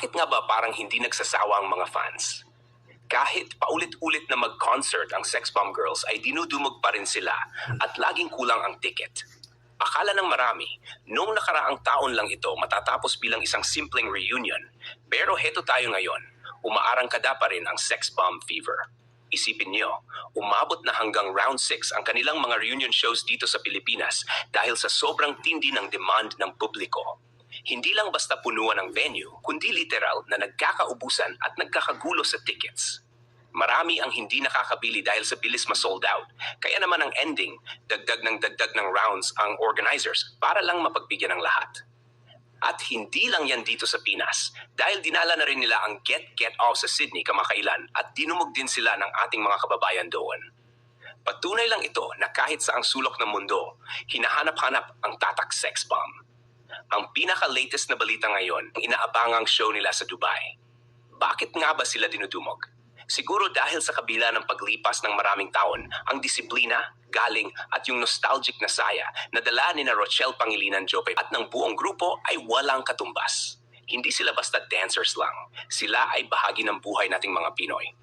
Bakit nga ba parang hindi nagsasawa ang mga fans? Kahit paulit-ulit na mag-concert ang Sex Bomb Girls ay dinudumog pa rin sila at laging kulang ang ticket. Akala ng marami, noong nakaraang taon lang ito matatapos bilang isang simpleng reunion. Pero heto tayo ngayon, umaarangkada pa rin ang Sex Bomb Fever. Isipin niyo, umabot na hanggang round 6 ang kanilang mga reunion shows dito sa Pilipinas dahil sa sobrang tindi ng demand ng publiko. Hindi lang basta punuan ang venue, kundi literal na nagkakaubusan at nagkakagulo sa tickets. Marami ang hindi nakakabili dahil sa bilis ma-sold out. Kaya naman ang ending, dagdag ng rounds ang organizers para lang mapagbigyan ng lahat. At hindi lang yan dito sa Pinas, dahil dinala na rin nila ang Get Off sa Sydney kamakailan at dinumog din sila ng ating mga kababayan doon. Patunay lang ito na kahit sa ang sulok ng mundo, hinahanap-hanap ang tatak sex bomb. Ang pinaka-latest na balita ngayon, ang inaabangang show nila sa Dubai. Bakit nga ba sila dinudumog? Siguro dahil sa kabila ng paglipas ng maraming taon, ang disiplina, galing at yung nostalgic na saya na dala ni na Rochelle Pangilinan Jope at ng buong grupo ay walang katumbas. Hindi sila basta dancers lang. Sila ay bahagi ng buhay nating mga Pinoy.